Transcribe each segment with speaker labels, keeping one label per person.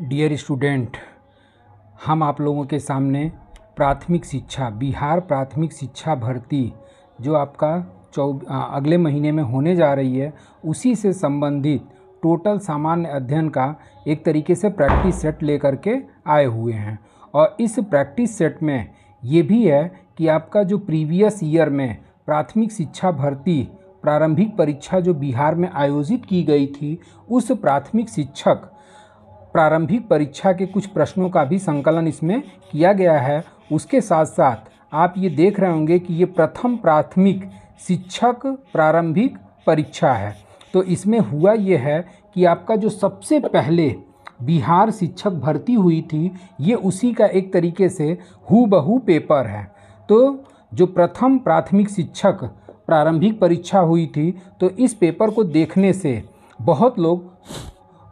Speaker 1: Dear student, हम आप लोगों के सामने प्राथमिक शिक्षा बिहार प्राथमिक शिक्षा भर्ती जो आपका अगले महीने में होने जा रही है, उसी से संबंधित टोटल सामान्य अध्ययन का एक तरीके से प्रैक्टिस सेट लेकर के आए हुए हैं। और इस प्रैक्टिस सेट में ये भी है कि आपका जो प्रीवियस ईयर में प्राथमिक शिक्षा भर्ती प्रारंभिक परीक्षा जो बिहार में आयोजित की गई थी, उस प्राथमिक शिक्षक प्रारंभिक परीक्षा के कुछ प्रश्नों का भी संकलन इसमें किया गया है। उसके साथ साथ आप ये देख रहे होंगे कि ये प्रथम प्राथमिक शिक्षक प्रारंभिक परीक्षा है। तो इसमें हुआ ये है कि आपका जो सबसे पहले बिहार शिक्षक भर्ती हुई थी, ये उसी का एक तरीके से हूबहू पेपर है। तो जो प्रथम प्राथमिक शिक्षक प्रारंभिक परीक्षा हुई थी, तो इस पेपर को देखने से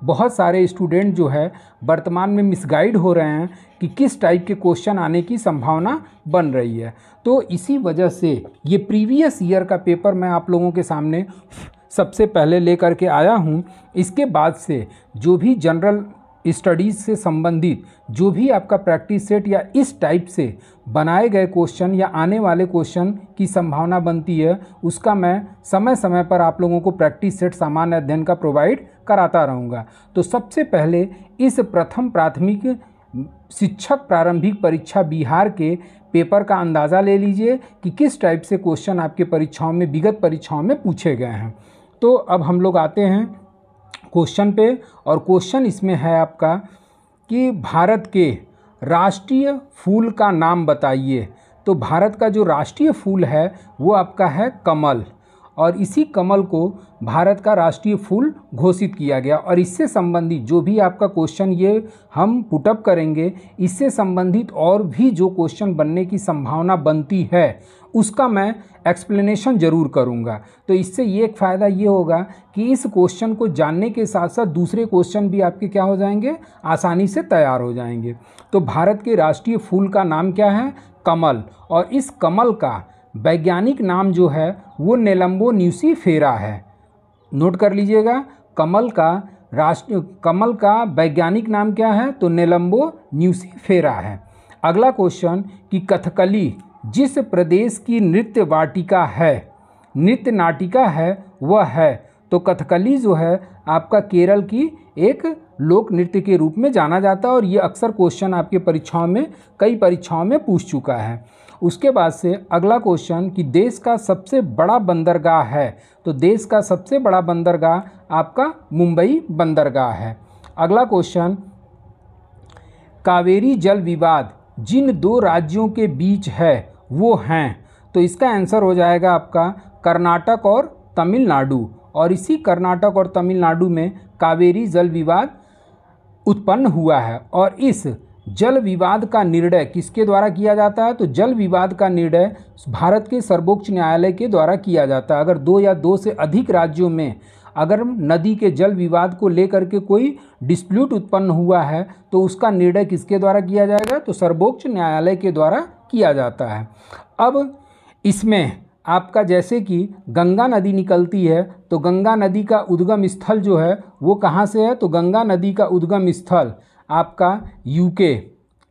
Speaker 1: बहुत सारे स्टूडेंट जो है वर्तमान में मिसगाइड हो रहे हैं कि किस टाइप के क्वेश्चन आने की संभावना बन रही है। तो इसी वजह से ये प्रीवियस ईयर का पेपर मैं आप लोगों के सामने सबसे पहले लेकर के आया हूँ। इसके बाद से जो भी जनरल स्टडीज़ से संबंधित जो भी आपका प्रैक्टिस सेट या इस टाइप से बनाए गए क्वेश्चन या आने वाले क्वेश्चन की संभावना बनती है, उसका मैं समय समय पर आप लोगों को प्रैक्टिस सेट सामान्य अध्ययन का प्रोवाइड कराता रहूँगा। तो सबसे पहले इस प्रथम प्राथमिक शिक्षक प्रारंभिक परीक्षा बिहार के पेपर का अंदाज़ा ले लीजिए कि किस टाइप से क्वेश्चन आपके परीक्षाओं में विगत परीक्षाओं में पूछे गए हैं। तो अब हम लोग आते हैं क्वेश्चन पे, और क्वेश्चन इसमें है आपका कि भारत के राष्ट्रीय फूल का नाम बताइए। तो भारत का जो राष्ट्रीय फूल है वो आपका है कमल, और इसी कमल को भारत का राष्ट्रीय फूल घोषित किया गया। और इससे संबंधित जो भी आपका क्वेश्चन ये हम पुटअप करेंगे, इससे संबंधित और भी जो क्वेश्चन बनने की संभावना बनती है, उसका मैं एक्सप्लेनेशन ज़रूर करूंगा। तो इससे ये एक फ़ायदा ये होगा कि इस क्वेश्चन को जानने के साथ साथ दूसरे क्वेश्चन भी आपके क्या हो जाएंगे, आसानी से तैयार हो जाएंगे। तो भारत के राष्ट्रीय फूल का नाम क्या है? कमल। और इस कमल का वैज्ञानिक नाम जो है वो नेलंबो न्यूसीफेरा है। नोट कर लीजिएगा, कमल का वैज्ञानिक नाम क्या है? तो नेलंबो न्यूसीफेरा है। अगला क्वेश्चन कि कथकली जिस प्रदेश की नृत्य नाटिका है वह है। तो कथकली जो है आपका केरल की एक लोक नृत्य के रूप में जाना जाता है, और ये अक्सर क्वेश्चन आपके कई परीक्षाओं में पूछ चुका है। उसके बाद से अगला क्वेश्चन कि देश का सबसे बड़ा बंदरगाह है। तो देश का सबसे बड़ा बंदरगाह आपका मुंबई बंदरगाह है। अगला क्वेश्चन, कावेरी जल विवाद जिन दो राज्यों के बीच है वो हैं। तो इसका आंसर हो जाएगा आपका कर्नाटक और तमिलनाडु। और इसी कर्नाटक और तमिलनाडु में कावेरी जल विवाद उत्पन्न हुआ है। और इस जल विवाद का निर्णय किसके द्वारा किया जाता है? तो जल विवाद का निर्णय भारत के सर्वोच्च न्यायालय के द्वारा किया जाता है। अगर दो या दो से अधिक राज्यों में अगर नदी के जल विवाद को लेकर के कोई डिस्प्यूट उत्पन्न हुआ है, तो उसका निर्णय किसके द्वारा किया जाएगा? तो सर्वोच्च न्यायालय के द्वारा किया जाता है। अब इसमें आपका जैसे कि गंगा नदी निकलती है, तो गंगा नदी का उद्गम स्थल जो है वो कहाँ से है? तो गंगा नदी का उद्गम स्थल आपका यूके।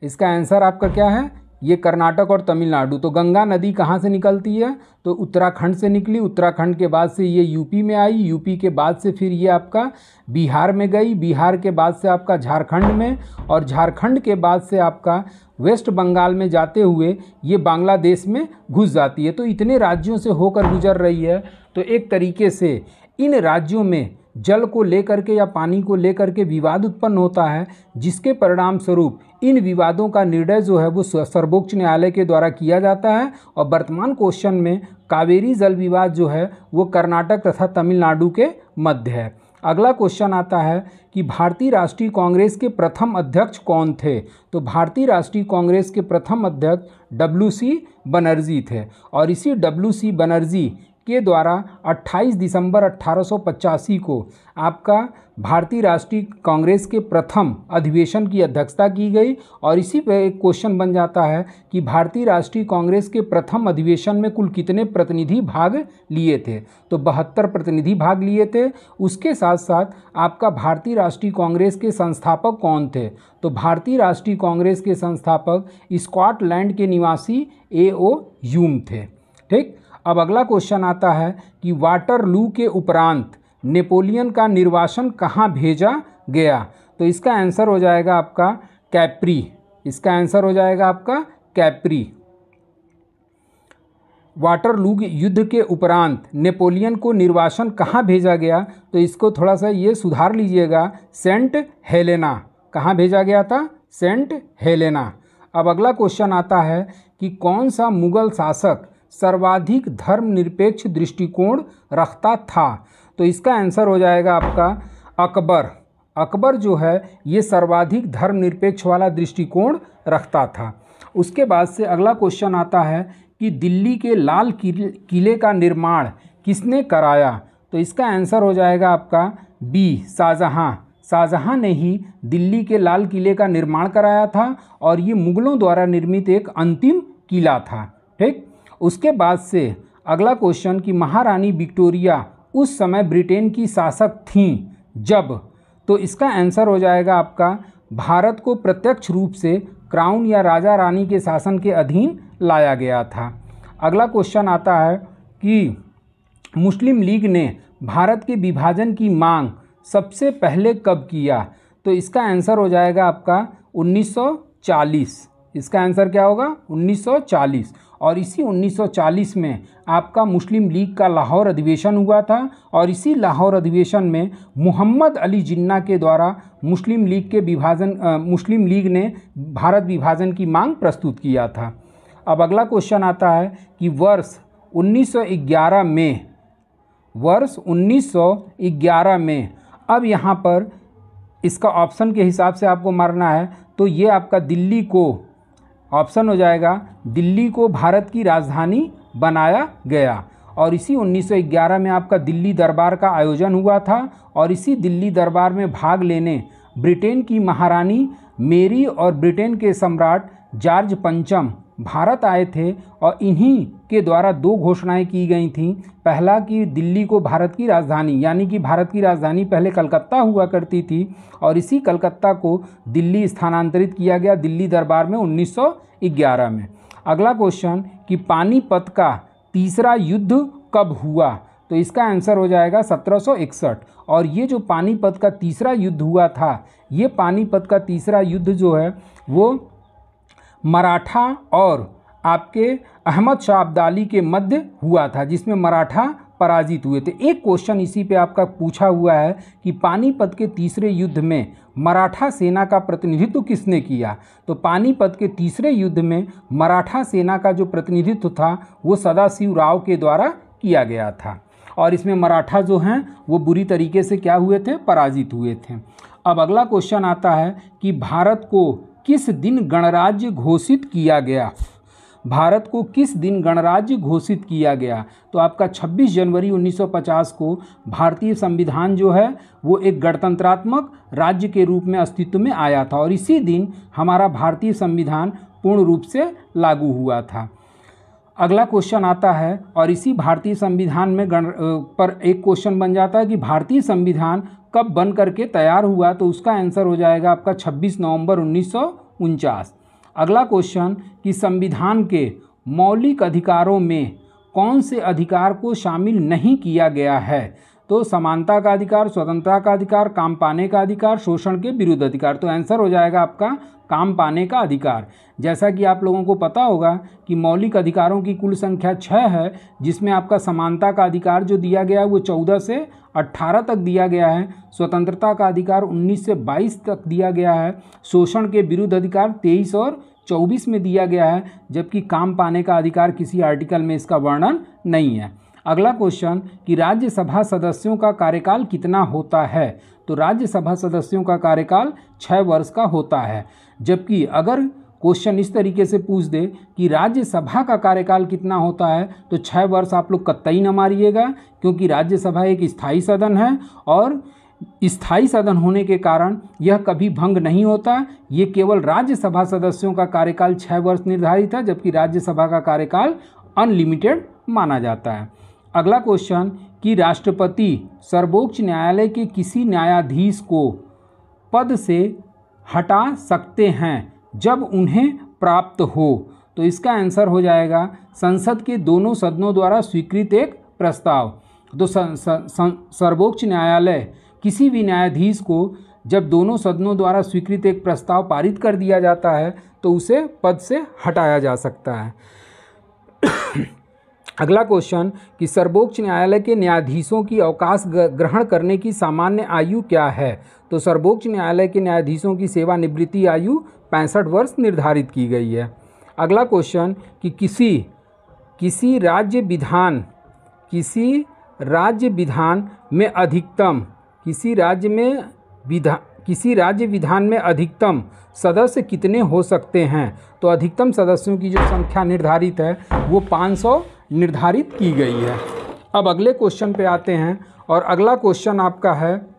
Speaker 1: इसका आंसर आपका क्या है? ये कर्नाटक और तमिलनाडु। तो गंगा नदी कहाँ से निकलती है? तो उत्तराखंड से निकली। उत्तराखंड के बाद से ये यूपी में आई, यूपी के बाद से फिर ये आपका बिहार में गई, बिहार के बाद से आपका झारखंड में, और झारखंड के बाद से आपका वेस्ट बंगाल में जाते हुए ये बांग्लादेश में घुस जाती है। तो इतने राज्यों से होकर गुजर रही है। तो एक तरीके से इन राज्यों में जल को लेकर के या पानी को लेकर के विवाद उत्पन्न होता है, जिसके परिणाम स्वरूप इन विवादों का निर्णय जो है वो सर्वोच्च न्यायालय के द्वारा किया जाता है। और वर्तमान क्वेश्चन में कावेरी जल विवाद जो है वो कर्नाटक तथा तमिलनाडु के मध्य है। अगला क्वेश्चन आता है कि भारतीय राष्ट्रीय कांग्रेस के प्रथम अध्यक्ष कौन थे? तो भारतीय राष्ट्रीय कांग्रेस के प्रथम अध्यक्ष WC बनर्जी थे। और इसी WC बनर्जी के द्वारा 28 दिसंबर 1885 को आपका भारतीय राष्ट्रीय कांग्रेस के प्रथम अधिवेशन की अध्यक्षता की गई। और इसी पे एक क्वेश्चन बन जाता है कि भारतीय राष्ट्रीय कांग्रेस के प्रथम अधिवेशन में कुल कितने प्रतिनिधि भाग लिए थे, तो 72 प्रतिनिधि भाग लिए थे। उसके साथ साथ आपका भारतीय राष्ट्रीय कांग्रेस के संस्थापक कौन थे, तो भारतीय राष्ट्रीय कांग्रेस के संस्थापक स्कॉटलैंड के निवासी A.O. ह्यूम थे। ठीक, अब अगला क्वेश्चन आता है कि वाटरलू के उपरांत नेपोलियन का निर्वासन कहाँ भेजा गया, तो इसका आंसर हो जाएगा आपका कैप्री। इसका आंसर हो जाएगा आपका कैप्री। वाटरलू युद्ध के उपरांत नेपोलियन को निर्वासन कहाँ भेजा गया, तो इसको थोड़ा सा ये सुधार लीजिएगा, सेंट हेलेना। कहाँ भेजा गया था, सेंट हेलेना। अब अगला क्वेश्चन आता है कि कौन सा मुगल शासक सर्वाधिक धर्मनिरपेक्ष दृष्टिकोण रखता था, तो इसका आंसर हो जाएगा आपका अकबर। अकबर जो है ये सर्वाधिक धर्मनिरपेक्ष वाला दृष्टिकोण रखता था। उसके बाद से अगला क्वेश्चन आता है कि दिल्ली के लाल किले का निर्माण किसने कराया, तो इसका आंसर हो जाएगा आपका बी, शाहजहां। शाहजहां ने ही दिल्ली के लाल किले का निर्माण कराया था और ये मुगलों द्वारा निर्मित एक अंतिम किला था। ठीक, उसके बाद से अगला क्वेश्चन कि महारानी विक्टोरिया उस समय ब्रिटेन की शासक थीं जब, तो इसका आंसर हो जाएगा आपका भारत को प्रत्यक्ष रूप से क्राउन या राजा रानी के शासन के अधीन लाया गया था। अगला क्वेश्चन आता है कि मुस्लिम लीग ने भारत के विभाजन की मांग सबसे पहले कब किया, तो इसका आंसर हो जाएगा आपका 1940। इसका आंसर क्या होगा, 1940। और इसी 1940 में आपका मुस्लिम लीग का लाहौर अधिवेशन हुआ था और इसी लाहौर अधिवेशन में मोहम्मद अली जिन्ना के द्वारा मुस्लिम लीग ने भारत विभाजन की मांग प्रस्तुत किया था। अब अगला क्वेश्चन आता है कि वर्ष 1911 में अब यहाँ पर इसका ऑप्शन के हिसाब से आपको मारना है, तो ये आपका दिल्ली को, ऑप्शन हो जाएगा दिल्ली को भारत की राजधानी बनाया गया। और इसी 1911 में आपका दिल्ली दरबार का आयोजन हुआ था और इसी दिल्ली दरबार में भाग लेने ब्रिटेन की महारानी मेरी और ब्रिटेन के सम्राट जॉर्ज पंचम भारत आए थे और इन्हीं के द्वारा दो घोषणाएं की गई थीं। पहला कि दिल्ली को भारत की राजधानी, यानी कि भारत की राजधानी पहले कलकत्ता हुआ करती थी और इसी कलकत्ता को दिल्ली स्थानांतरित किया गया दिल्ली दरबार में 1911 में। अगला क्वेश्चन कि पानीपत का तीसरा युद्ध कब हुआ, तो इसका आंसर हो जाएगा 1761। और ये जो पानीपत का तीसरा युद्ध हुआ था, ये पानीपत का तीसरा युद्ध जो है वो मराठा और आपके अहमद शाह अब्दाली के मध्य हुआ था, जिसमें मराठा पराजित हुए थे। एक क्वेश्चन इसी पे आपका पूछा हुआ है कि पानीपत के तीसरे युद्ध में मराठा सेना का प्रतिनिधित्व किसने किया, तो पानीपत के तीसरे युद्ध में मराठा सेना का जो प्रतिनिधित्व था वो सदाशिव राव के द्वारा किया गया था और इसमें मराठा जो हैं वो बुरी तरीके से क्या हुए थे, पराजित हुए थे। अब अगला क्वेश्चन आता है कि भारत को किस दिन गणराज्य घोषित किया गया, भारत को किस दिन गणराज्य घोषित किया गया, तो आपका 26 जनवरी 1950 को भारतीय संविधान जो है वो एक गणतंत्रात्मक राज्य के रूप में अस्तित्व में आया था और इसी दिन हमारा भारतीय संविधान पूर्ण रूप से लागू हुआ था। अगला क्वेश्चन आता है और इसी भारतीय संविधान में पर एक क्वेश्चन बन जाता है कि भारतीय संविधान कब बन करके तैयार हुआ, तो उसका आंसर हो जाएगा आपका 26 नवंबर 1949। अगला क्वेश्चन कि संविधान के मौलिक अधिकारों में कौन से अधिकार को शामिल नहीं किया गया है, तो समानता का अधिकार, स्वतंत्रता का अधिकार, काम पाने का अधिकार, शोषण के विरुद्ध अधिकार। तो आंसर हो जाएगा आपका काम पाने का अधिकार। जैसा कि आप लोगों को पता होगा कि मौलिक अधिकारों की कुल संख्या 6 है, जिसमें आपका समानता का अधिकार जो दिया गया है वो 14 से 18 तक दिया गया है, स्वतंत्रता का अधिकार 19 से 22 तक दिया गया है, शोषण के विरुद्ध अधिकार 23 और 24 में दिया गया है, जबकि काम पाने का अधिकार किसी आर्टिकल में इसका वर्णन नहीं है। अगला क्वेश्चन कि राज्यसभा सदस्यों का कार्यकाल कितना होता है, तो राज्यसभा सदस्यों का कार्यकाल 6 वर्ष का होता है, जबकि अगर क्वेश्चन इस तरीके से पूछ दे कि राज्यसभा का कार्यकाल कितना होता है, तो 6 वर्ष आप लोग कतई न मारिएगा, क्योंकि राज्यसभा एक स्थायी सदन है और स्थायी सदन होने के कारण यह कभी भंग नहीं होता। ये केवल राज्यसभा सदस्यों का कार्यकाल 6 वर्ष निर्धारित है, जबकि राज्यसभा का कार्यकाल अनलिमिटेड माना जाता है। अगला क्वेश्चन कि राष्ट्रपति सर्वोच्च न्यायालय के किसी न्यायाधीश को पद से हटा सकते हैं जब उन्हें प्राप्त हो, तो इसका आंसर हो जाएगा संसद के दोनों सदनों द्वारा स्वीकृत एक प्रस्ताव। तो सर्वोच्च न्यायालय किसी भी न्यायाधीश को जब दोनों सदनों द्वारा स्वीकृत एक प्रस्ताव पारित कर दिया जाता है तो उसे पद से हटाया जा सकता है। अगला क्वेश्चन कि सर्वोच्च न्यायालय के न्यायाधीशों की अवकाश ग्रहण करने की सामान्य आयु क्या है, तो सर्वोच्च न्यायालय के न्यायाधीशों की सेवानिवृत्ति आयु 65 वर्ष निर्धारित की गई है। अगला क्वेश्चन कि किसी राज्य विधान में अधिकतम सदस्य कितने हो सकते हैं, तो अधिकतम सदस्यों की जो संख्या निर्धारित है वो 500 निर्धारित की गई है। अब अगले क्वेश्चन पे आते हैं और अगला क्वेश्चन आपका है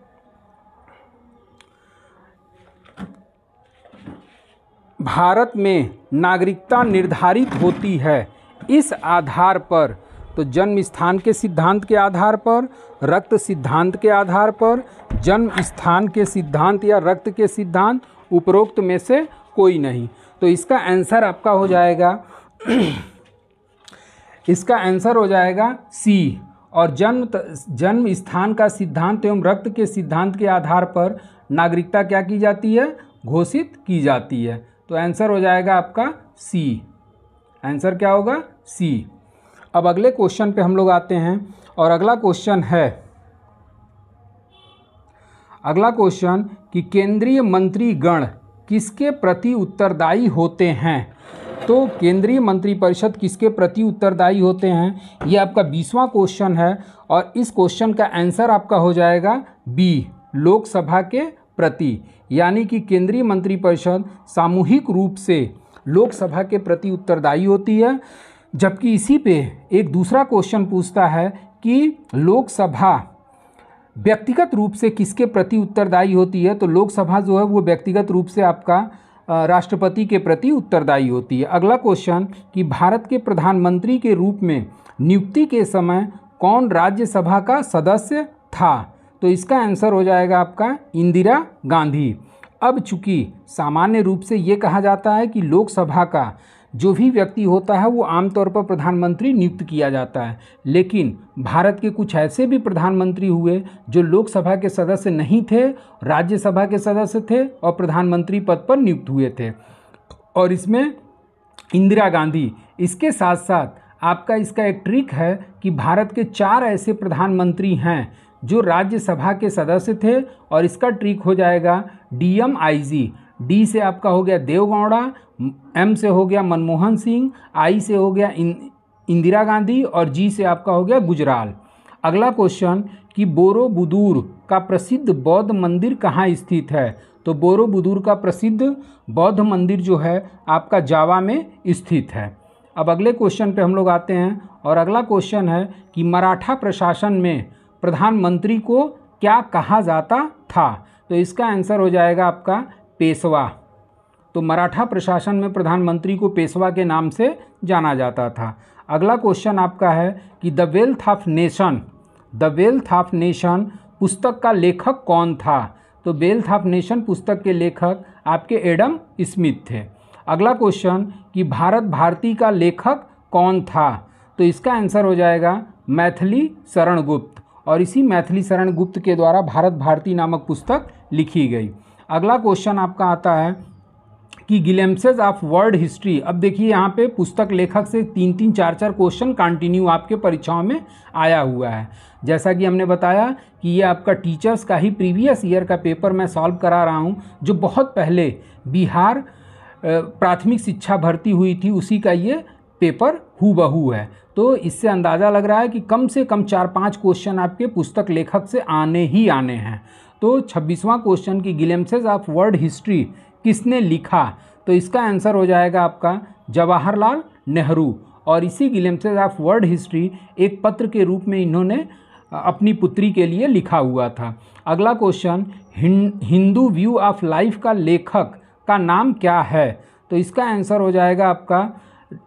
Speaker 1: भारत में नागरिकता निर्धारित होती है इस आधार पर, तो जन्म स्थान के सिद्धांत के आधार पर, रक्त सिद्धांत के आधार पर, जन्म स्थान के सिद्धांत या रक्त के सिद्धांत, उपरोक्त में से कोई नहीं। तो इसका आंसर आपका हो जाएगा सी। और जन्म स्थान का सिद्धांत एवं रक्त के सिद्धांत के आधार पर नागरिकता क्या की जाती है, घोषित की जाती है। तो आंसर हो जाएगा आपका सी। आंसर क्या होगा, सी। अब अगले क्वेश्चन पे हम लोग आते हैं और अगला क्वेश्चन कि केंद्रीय मंत्रीगण किसके प्रति उत्तरदायी होते हैं, तो केंद्रीय मंत्रिपरिषद किसके प्रति उत्तरदायी होते हैं, ये आपका 20वां क्वेश्चन है और इस क्वेश्चन का आंसर आपका हो जाएगा बी, लोकसभा के प्रति। यानी कि केंद्रीय मंत्रिपरिषद सामूहिक रूप से लोकसभा के प्रति उत्तरदायी होती है। जबकि इसी पे एक दूसरा क्वेश्चन पूछता है कि लोकसभा व्यक्तिगत रूप से किसके प्रति उत्तरदायी होती है, तो लोकसभा जो है वो व्यक्तिगत रूप से आपका राष्ट्रपति के प्रति उत्तरदायी होती है। अगला क्वेश्चन कि भारत के प्रधानमंत्री के रूप में नियुक्ति के समय कौन राज्यसभा का सदस्य था, तो इसका आंसर हो जाएगा आपका इंदिरा गांधी। अब चूंकि सामान्य रूप से ये कहा जाता है कि लोकसभा का जो भी व्यक्ति होता है वो आमतौर पर प्रधानमंत्री नियुक्त किया जाता है, लेकिन भारत के कुछ ऐसे भी प्रधानमंत्री हुए जो लोकसभा के सदस्य नहीं थे, राज्यसभा के सदस्य थे और प्रधानमंत्री पद पर नियुक्त हुए थे, और इसमें इंदिरा गांधी। इसके साथ साथ आपका इसका एक ट्रिक है कि भारत के 4 ऐसे प्रधानमंत्री हैं जो राज्यसभा के सदस्य थे, और इसका ट्रिक हो जाएगा DMIG। डी से आपका हो गया देवगौड़ा, एम से हो गया मनमोहन सिंह, आई से हो गया इंदिरा गांधी और जी से आपका हो गया गुजराल। अगला क्वेश्चन कि बोरोबुदूर का प्रसिद्ध बौद्ध मंदिर कहाँ स्थित है, तो बोरोबुदूर का प्रसिद्ध बौद्ध मंदिर जो है आपका जावा में स्थित है। अब अगले क्वेश्चन पे हम लोग आते हैं और अगला क्वेश्चन है कि मराठा प्रशासन में प्रधानमंत्री को क्या कहा जाता था, तो इसका आंसर हो जाएगा आपका पेशवा। तो मराठा प्रशासन में प्रधानमंत्री को पेशवा के नाम से जाना जाता था। अगला क्वेश्चन आपका है कि द वेल्थ ऑफ नेशन पुस्तक का लेखक कौन था, तो वेल्थ ऑफ नेशन पुस्तक के लेखक आपके एडम स्मिथ थे। अगला क्वेश्चन कि भारत भारती का लेखक कौन था, तो इसका आंसर हो जाएगा मैथिली शरण गुप्त, और इसी मैथिली शरण गुप्त के द्वारा भारत भारती नामक पुस्तक लिखी गई। अगला क्वेश्चन आपका आता है कि ग्लिम्प्सेस ऑफ वर्ल्ड हिस्ट्री। अब देखिए यहाँ पे पुस्तक लेखक से 3-3, 4-4 क्वेश्चन कंटिन्यू आपके परीक्षाओं में आया हुआ है। जैसा कि हमने बताया कि ये आपका टीचर्स का ही प्रीवियस ईयर का पेपर मैं सॉल्व करा रहा हूँ, जो बहुत पहले बिहार प्राथमिक शिक्षा भर्ती हुई थी उसी का ये पेपर हूबहू है। तो इससे अंदाज़ा लग रहा है कि कम से कम 4-5 क्वेश्चन आपके पुस्तक लेखक से आने ही आने हैं। तो 26वां क्वेश्चन की ग्लिम्प्सेस ऑफ वर्ल्ड हिस्ट्री किसने लिखा? तो इसका आंसर हो जाएगा आपका जवाहरलाल नेहरू। और इसी ग्लिम्प्सेस ऑफ वर्ल्ड हिस्ट्री एक पत्र के रूप में इन्होंने अपनी पुत्री के लिए लिखा हुआ था। अगला question, Hindu view of life का लेखक का नाम क्या है? तो इसका आंसर हो जाएगा आपका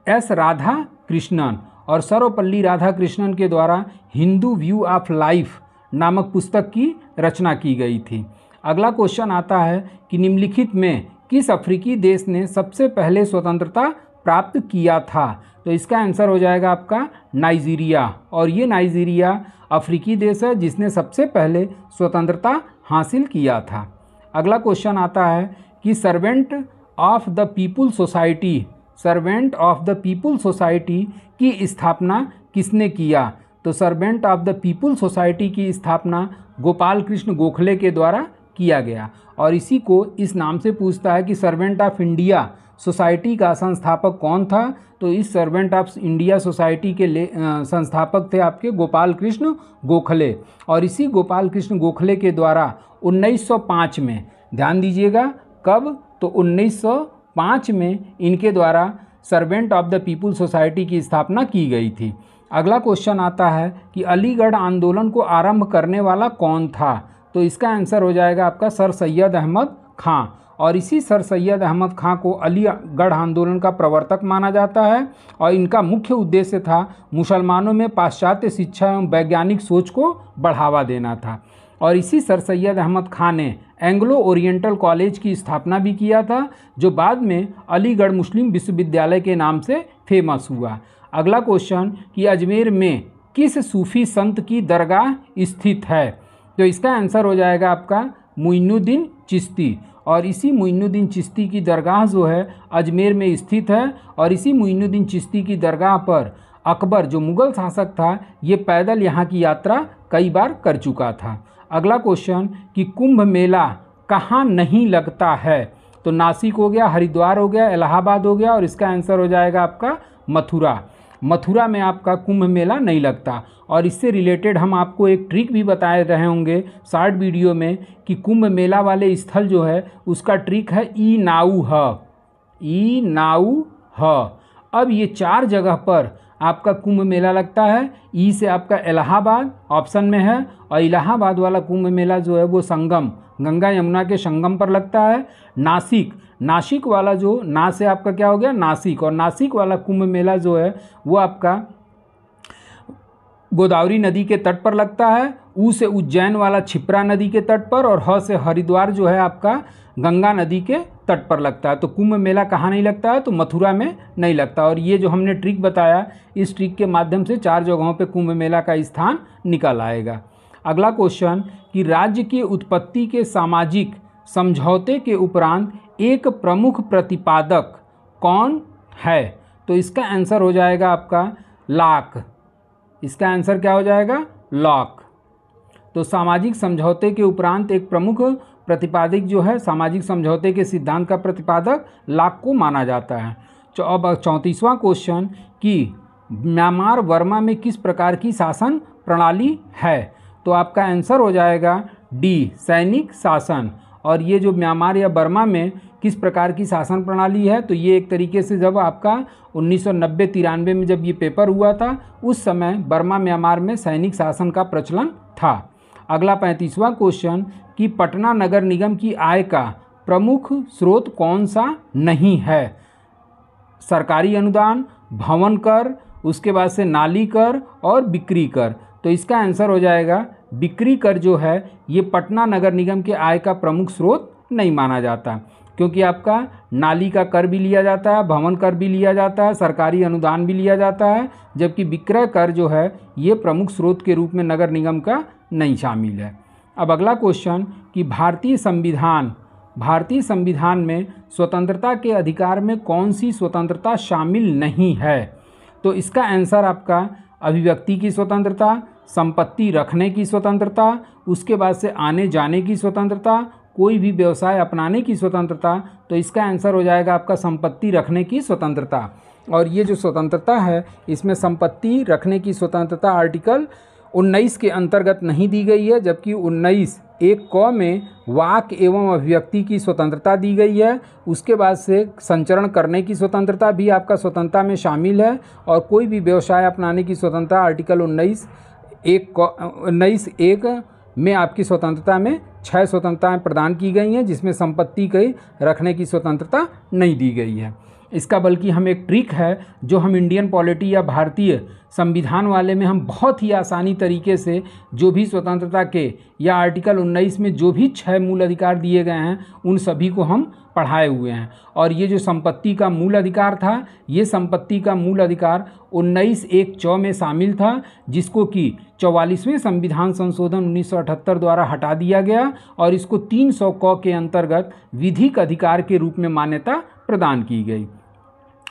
Speaker 1: एस राधा कृष्णन। और सर्वपल्ली राधाकृष्णन के द्वारा हिंदू व्यू ऑफ लाइफ नामक पुस्तक की रचना की गई थी। अगला क्वेश्चन आता है कि निम्नलिखित में किस अफ्रीकी देश ने सबसे पहले स्वतंत्रता प्राप्त किया था? तो इसका आंसर हो जाएगा आपका नाइजीरिया। और ये नाइजीरिया अफ्रीकी देश है जिसने सबसे पहले स्वतंत्रता हासिल किया था। अगला क्वेश्चन आता है कि servant of the people society की स्थापना किसने किया? तो servant of the people society की स्थापना गोपाल कृष्ण गोखले के द्वारा किया गया। और इसी को इस नाम से पूछता है कि सर्वेंट ऑफ इंडिया सोसाइटी का संस्थापक कौन था? तो इस सर्वेंट ऑफ इंडिया सोसाइटी के संस्थापक थे आपके गोपाल कृष्ण गोखले। और इसी गोपाल कृष्ण गोखले के द्वारा 1905 में, ध्यान दीजिएगा कब, तो 1905 में इनके द्वारा servant of the people society की स्थापना की गई थी। अगला क्वेश्चन आता है कि अलीगढ़ आंदोलन को आरंभ करने वाला कौन था? तो इसका आंसर हो जाएगा आपका सर सैयद अहमद खां। और इसी सर सैयद अहमद खां को अलीगढ़ आंदोलन का प्रवर्तक माना जाता है। और इनका मुख्य उद्देश्य था मुसलमानों में पाश्चात्य शिक्षा एवं वैज्ञानिक सोच को बढ़ावा देना था। और इसी सर सैयद अहमद खां ने एंग्लो ओरिएंटल कॉलेज की स्थापना भी किया था, जो बाद में अलीगढ़ मुस्लिम विश्वविद्यालय के नाम से फेमस हुआ। अगला क्वेश्चन कि अजमेर में किस सूफी संत की दरगाह स्थित है? तो इसका आंसर हो जाएगा आपका मुइनुद्दीन चिश्ती। और इसी मुइनुद्दीन चिश्ती की दरगाह जो है अजमेर में स्थित है। और इसी मुइनुद्दीन चिश्ती की दरगाह पर अकबर जो मुग़ल शासक था ये पैदल यहाँ की यात्रा कई बार कर चुका था। अगला क्वेश्चन कि कुंभ मेला कहाँ नहीं लगता है? तो नासिक हो गया, हरिद्वार हो गया, इलाहाबाद हो गया, और इसका आंसर हो जाएगा आपका मथुरा। मथुरा में आपका कुंभ मेला नहीं लगता। और इससे रिलेटेड हम आपको एक ट्रिक भी बताए रहे होंगे शॉर्ट वीडियो में कि कुंभ मेला वाले स्थल जो है उसका ट्रिक है ई नाऊ ह। अब ये 4 जगह पर आपका कुंभ मेला लगता है। ई से आपका इलाहाबाद ऑप्शन में है, और इलाहाबाद वाला कुंभ मेला जो है वो संगम, गंगा यमुना के संगम पर लगता है। नासिक वाला जो ना से आपका क्या हो गया नासिक, और नासिक वाला कुंभ मेला जो है वो आपका गोदावरी नदी के तट पर लगता है। ऊ से उज्जैन वाला क्षिप्रा नदी के तट पर, और ह से हरिद्वार जो है आपका गंगा नदी के तट पर लगता है। तो कुंभ मेला कहाँ नहीं लगता है? तो मथुरा में नहीं लगता। और ये जो हमने ट्रिक बताया इस ट्रिक के माध्यम से 4 जगहों पे कुंभ मेला का स्थान निकल आएगा। अगला क्वेश्चन कि राज्य की उत्पत्ति के सामाजिक समझौते के उपरांत एक प्रमुख प्रतिपादक कौन है? तो इसका आंसर हो जाएगा आपका लॉक। इसका आंसर क्या हो जाएगा? लॉक। तो सामाजिक समझौते के उपरांत एक प्रमुख प्रतिपादक जो है सामाजिक समझौते के सिद्धांत का प्रतिपादक लॉक को माना जाता है। अब 34वां क्वेश्चन कि म्यांमार बर्मा में किस प्रकार की शासन प्रणाली है? तो आपका आंसर हो जाएगा डी, सैनिक शासन। और ये जो म्यांमार या बर्मा में किस प्रकार की शासन प्रणाली है, तो ये एक तरीके से जब आपका 1990-93 में जब ये पेपर हुआ था उस समय बर्मा म्यांमार में सैनिक शासन का प्रचलन था। अगला 35वां क्वेश्चन कि पटना नगर निगम की आय का प्रमुख स्रोत कौन सा नहीं है? सरकारी अनुदान, भवन कर, उसके बाद से नाली कर और बिक्री कर। तो इसका आंसर हो जाएगा बिक्री कर जो है ये पटना नगर निगम के आय का प्रमुख स्रोत नहीं माना जाता, क्योंकि आपका नाली का कर भी लिया जाता है, भवन कर भी लिया जाता है, सरकारी अनुदान भी लिया जाता है, जबकि विक्रय कर जो है ये प्रमुख स्रोत के रूप में नगर निगम का नहीं शामिल है। अब अगला क्वेश्चन कि भारतीय संविधान में स्वतंत्रता के अधिकार में कौन सी स्वतंत्रता शामिल नहीं है? तो इसका आंसर आपका अभिव्यक्ति की स्वतंत्रता, संपत्ति रखने की स्वतंत्रता, उसके बाद से आने जाने की स्वतंत्रता, कोई भी व्यवसाय अपनाने की स्वतंत्रता। तो इसका आंसर हो जाएगा आपका संपत्ति रखने की स्वतंत्रता। और ये जो स्वतंत्रता है इसमें संपत्ति रखने की स्वतंत्रता आर्टिकल 19 के अंतर्गत नहीं दी गई है, जबकि 19 एक क में वाक एवं अभिव्यक्ति की स्वतंत्रता दी गई है। उसके बाद से संचरण करने की स्वतंत्रता भी आपका स्वतंत्रता में शामिल है और कोई भी व्यवसाय अपनाने की स्वतंत्रता आर्टिकल 19(1) में आपकी स्वतंत्रता में 6 स्वतंत्रताएं प्रदान की गई हैं, जिसमें संपत्ति के रखने की स्वतंत्रता नहीं दी गई है। इसका बल्कि हम एक ट्रिक है जो हम इंडियन पॉलिटी या भारतीय संविधान वाले में हम बहुत ही आसानी तरीके से जो भी स्वतंत्रता के या आर्टिकल 19 में जो भी 6 मूल अधिकार दिए गए हैं उन सभी को हम पढ़ाए हुए हैं। और ये जो संपत्ति का मूल अधिकार था, ये संपत्ति का मूल अधिकार 19(1) में शामिल था, जिसको कि 44वें संविधान संशोधन 1978 द्वारा हटा दिया गया और इसको 300 क के अंतर्गत विधिक अधिकार के रूप में मान्यता प्रदान की गई।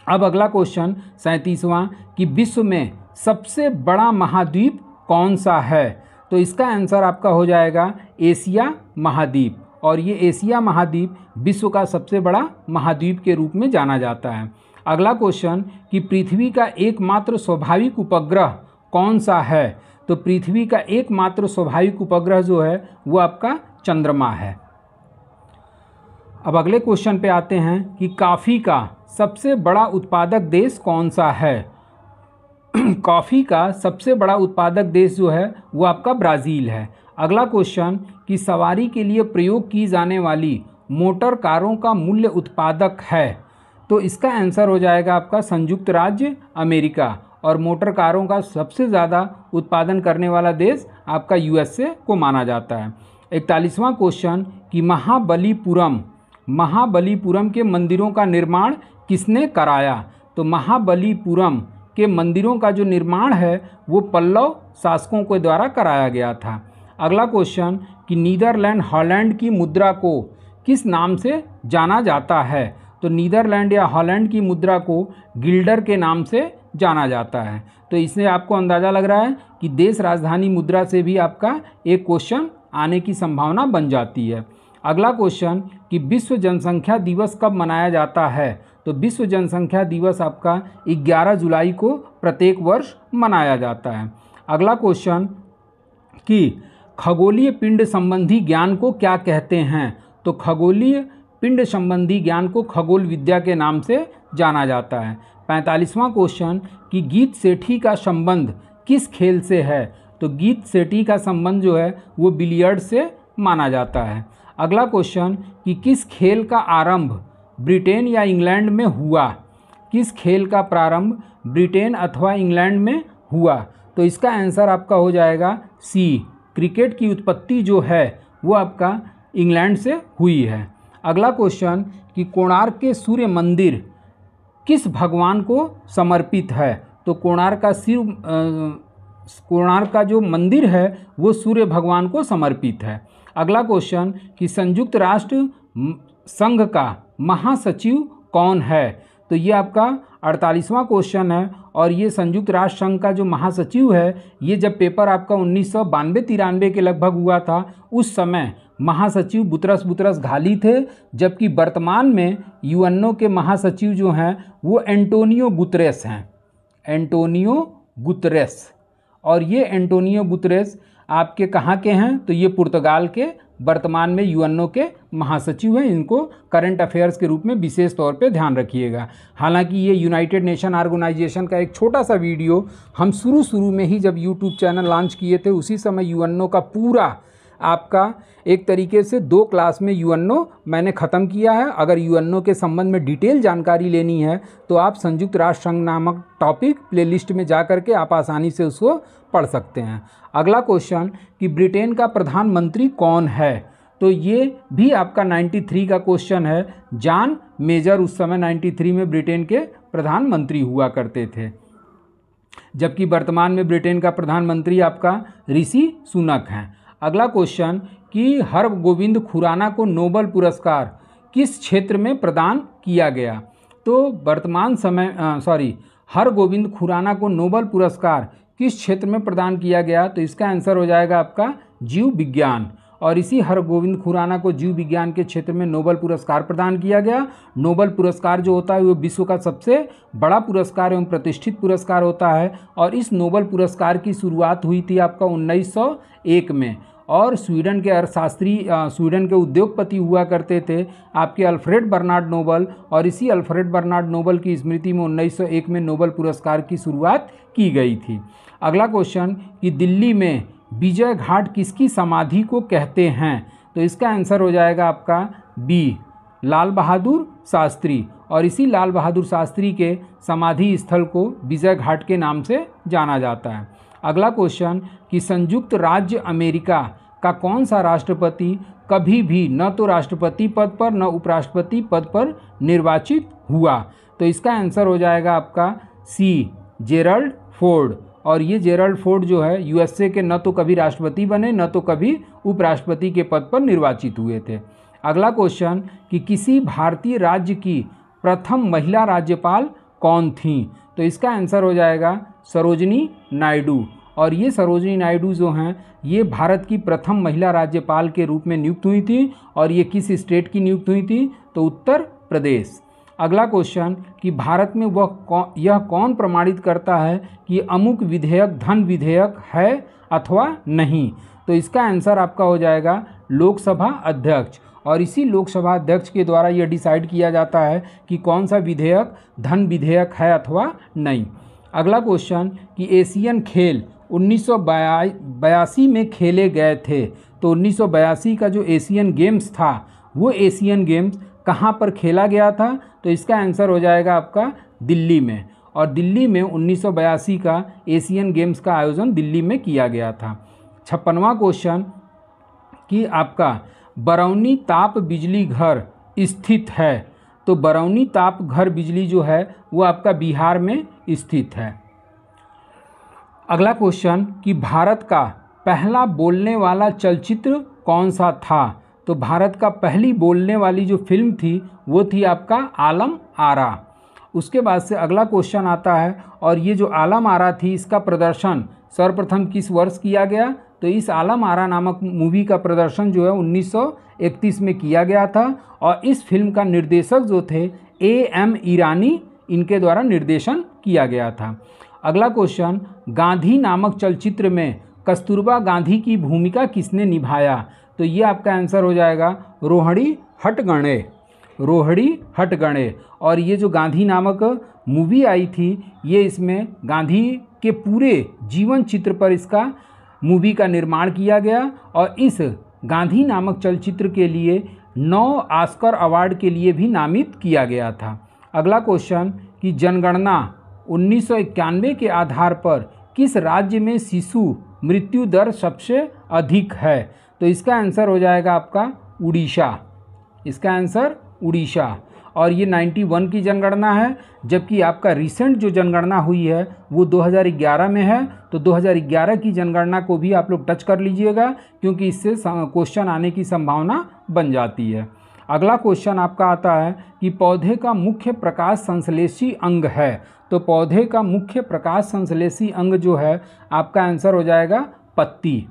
Speaker 1: अब अगला क्वेश्चन 37वां कि विश्व में सबसे बड़ा महाद्वीप कौन सा है? तो इसका आंसर आपका हो जाएगा एशिया महाद्वीप, और ये एशिया महाद्वीप विश्व का सबसे बड़ा महाद्वीप के रूप में जाना जाता है। अगला क्वेश्चन कि पृथ्वी का एकमात्र स्वाभाविक उपग्रह कौन सा है? तो पृथ्वी का एकमात्र स्वाभाविक उपग्रह जो है वो आपका चंद्रमा है। अब अगले क्वेश्चन पे आते हैं कि कॉफ़ी का सबसे बड़ा उत्पादक देश कौन सा है? कॉफ़ी का सबसे बड़ा उत्पादक देश जो है वो आपका ब्राज़ील है। अगला क्वेश्चन कि सवारी के लिए प्रयोग की जाने वाली मोटर कारों का मूल्य उत्पादक है? तो इसका आंसर हो जाएगा आपका संयुक्त राज्य अमेरिका, और मोटर कारों का सबसे ज़्यादा उत्पादन करने वाला देश आपका USA को माना जाता है। 41वां क्वेश्चन कि महाबलीपुरम के मंदिरों का निर्माण किसने कराया? तो महाबलीपुरम के मंदिरों का जो निर्माण है वो पल्लव शासकों के द्वारा कराया गया था। अगला क्वेश्चन कि नीदरलैंड हॉलैंड की मुद्रा को किस नाम से जाना जाता है? तो नीदरलैंड या हॉलैंड की मुद्रा को गिल्डर के नाम से जाना जाता है। तो इससे आपको अंदाज़ा लग रहा है कि देश राजधानी मुद्रा से भी आपका एक क्वेश्चन आने की संभावना बन जाती है। अगला क्वेश्चन कि विश्व जनसंख्या दिवस कब मनाया जाता है? तो विश्व जनसंख्या दिवस आपका 11 जुलाई को प्रत्येक वर्ष मनाया जाता है। अगला क्वेश्चन कि खगोलीय पिंड संबंधी ज्ञान को क्या कहते हैं? तो खगोलीय पिंड संबंधी ज्ञान को खगोल विद्या के नाम से जाना जाता है। 45वां क्वेश्चन कि गीत सेठी का संबंध किस खेल से है? तो गीत सेठी का संबंध जो है वो बिलियर्ड से माना जाता है। अगला क्वेश्चन कि किस खेल का आरंभ ब्रिटेन या इंग्लैंड में हुआ? किस खेल का प्रारंभ ब्रिटेन अथवा इंग्लैंड में हुआ? तो इसका आंसर आपका हो जाएगा सी, क्रिकेट की उत्पत्ति जो है वो आपका इंग्लैंड से हुई है। अगला क्वेश्चन कि कोणार्क के सूर्य मंदिर किस भगवान को समर्पित है? तो कोणार्क का जो मंदिर है वो सूर्य भगवान को समर्पित है। अगला क्वेश्चन कि संयुक्त राष्ट्र संघ का महासचिव कौन है? तो ये आपका 48वां क्वेश्चन है, और ये संयुक्त राष्ट्र संघ का जो महासचिव है ये जब पेपर आपका 1992-93 के लगभग हुआ था उस समय महासचिव बुतरस घाली थे, जबकि वर्तमान में यूएनओ के महासचिव जो हैं वो एंटोनियो गुतरेस हैं, एंटोनियो गुतरेस। और ये एंटोनियो गुतरेस आपके कहाँ के हैं? तो ये पुर्तगाल के वर्तमान में यूएनओ के महासचिव हैं। इनको करंट अफेयर्स के रूप में विशेष तौर पे ध्यान रखिएगा। हालांकि ये यूनाइटेड नेशन ऑर्गेनाइजेशन का एक छोटा सा वीडियो हम शुरू में ही जब यूट्यूब चैनल लॉन्च किए थे उसी समय यूएनओ का पूरा आपका एक तरीके से 2 क्लास में यूएनओ मैंने ख़त्म किया है। अगर यूएनओ के संबंध में डिटेल जानकारी लेनी है तो आप संयुक्त राष्ट्र संघ नामक टॉपिक प्लेलिस्ट में जा कर के आप आसानी से उसको पढ़ सकते हैं। अगला क्वेश्चन कि ब्रिटेन का प्रधानमंत्री कौन है? तो ये भी आपका 93 का क्वेश्चन है। जॉन मेजर उस समय 93 में ब्रिटेन के प्रधानमंत्री हुआ करते थे, जबकि वर्तमान में ब्रिटेन का प्रधानमंत्री आपका ऋषि सुनक हैं। अगला क्वेश्चन कि हरगोविंद खुराना को नोबेल पुरस्कार किस क्षेत्र में प्रदान किया गया? तो वर्तमान समय हरगोविंद खुराना को नोबेल पुरस्कार किस क्षेत्र में प्रदान किया गया? तो इसका आंसर हो जाएगा आपका जीव विज्ञान, और इसी हरगोविंद खुराना को जीव विज्ञान के क्षेत्र में नोबेल पुरस्कार प्रदान किया गया। नोबेल पुरस्कार जो होता है वो विश्व का सबसे बड़ा पुरस्कार एवं प्रतिष्ठित पुरस्कार होता है, और इस नोबेल पुरस्कार की शुरुआत हुई थी आपका 1901 में, और स्वीडन के अर्थशास्त्री स्वीडन के उद्योगपति हुआ करते थे आपके अल्फ्रेड बर्नार्ड नोबल, और इसी अल्फ्रेड बर्नार्ड नोबल की स्मृति में 1901 में नोबल पुरस्कार की शुरुआत की गई थी। अगला क्वेश्चन कि दिल्ली में विजय घाट किसकी समाधि को कहते हैं? तो इसका आंसर हो जाएगा आपका बी, लाल बहादुर शास्त्री, और इसी लाल बहादुर शास्त्री के समाधि स्थल को विजय घाट के नाम से जाना जाता है। अगला क्वेश्चन कि संयुक्त राज्य अमेरिका का कौन सा राष्ट्रपति कभी भी न तो राष्ट्रपति पद पर न उपराष्ट्रपति पद पर निर्वाचित हुआ? तो इसका आंसर हो जाएगा आपका सी, जेरल्ड फोर्ड, और ये जेरल्ड फोर्ड जो है यूएसए के न तो कभी राष्ट्रपति बने न तो कभी उपराष्ट्रपति के पद पर निर्वाचित हुए थे। अगला क्वेश्चन कि किसी भारतीय राज्य की प्रथम महिला राज्यपाल कौन थीं? तो इसका आंसर हो जाएगा सरोजिनी नायडू, और ये सरोजिनी नायडू जो हैं ये भारत की प्रथम महिला राज्यपाल के रूप में नियुक्त हुई थी, और ये किस स्टेट की नियुक्त हुई थी? तो उत्तर प्रदेश। अगला क्वेश्चन कि भारत में यह कौन प्रमाणित करता है कि अमुक विधेयक धन विधेयक है अथवा नहीं? तो इसका आंसर आपका हो जाएगा लोकसभा अध्यक्ष, और इसी लोकसभा अध्यक्ष के द्वारा यह डिसाइड किया जाता है कि कौन सा विधेयक धन विधेयक है अथवा नहीं। अगला क्वेश्चन कि एशियन खेल 1982 में खेले गए थे, तो 1982 का जो एशियन गेम्स था वो एशियन गेम्स कहाँ पर खेला गया था? तो इसका आंसर हो जाएगा आपका दिल्ली में, और दिल्ली में 1982 का एशियन गेम्स का आयोजन दिल्ली में किया गया था। 56वां क्वेश्चन कि आपका बरौनी ताप बिजली घर स्थित है, तो बरौनी ताप घर बिजली जो है वो आपका बिहार में स्थित है। अगला क्वेश्चन कि भारत का पहला बोलने वाला चलचित्र कौन सा था? तो भारत का पहली बोलने वाली जो फिल्म थी वो थी आपका आलम आरा। उसके बाद से अगला क्वेश्चन आता है, और ये जो आलम आरा थी इसका प्रदर्शन सर्वप्रथम किस वर्ष किया गया? तो इस आलम आरा नामक मूवी का प्रदर्शन जो है 1931 में किया गया था, और इस फिल्म का निर्देशक जो थे A.M. ईरानी, इनके द्वारा निर्देशन किया गया था। अगला क्वेश्चन गांधी नामक चलचित्र में कस्तूरबा गांधी की भूमिका किसने निभाया? तो ये आपका आंसर हो जाएगा रोहिणी हट्टंगडी, रोहिणी हट्टंगडी। और ये जो गांधी नामक मूवी आई थी ये इसमें गांधी के पूरे जीवन चित्र पर इसका मूवी का निर्माण किया गया, और इस गांधी नामक चलचित्र के लिए 9 ऑस्कर अवार्ड के लिए भी नामित किया गया था। अगला क्वेश्चन कि जनगणना 1991 के आधार पर किस राज्य में शिशु मृत्यु दर सबसे अधिक है? तो इसका आंसर हो जाएगा आपका उड़ीसा, इसका आंसर उड़ीसा। और ये 91 की जनगणना है, जबकि आपका रिसेंट जो जनगणना हुई है वो 2011 में है। तो 2011 की जनगणना को भी आप लोग टच कर लीजिएगा, क्योंकि इससे क्वेश्चन आने की संभावना बन जाती है। अगला क्वेश्चन आपका आता है कि पौधे का मुख्य प्रकाश संश्लेषी अंग है, तो पौधे का मुख्य प्रकाश संश्लेषी अंग जो है आपका आंसर हो जाएगा पत्ती।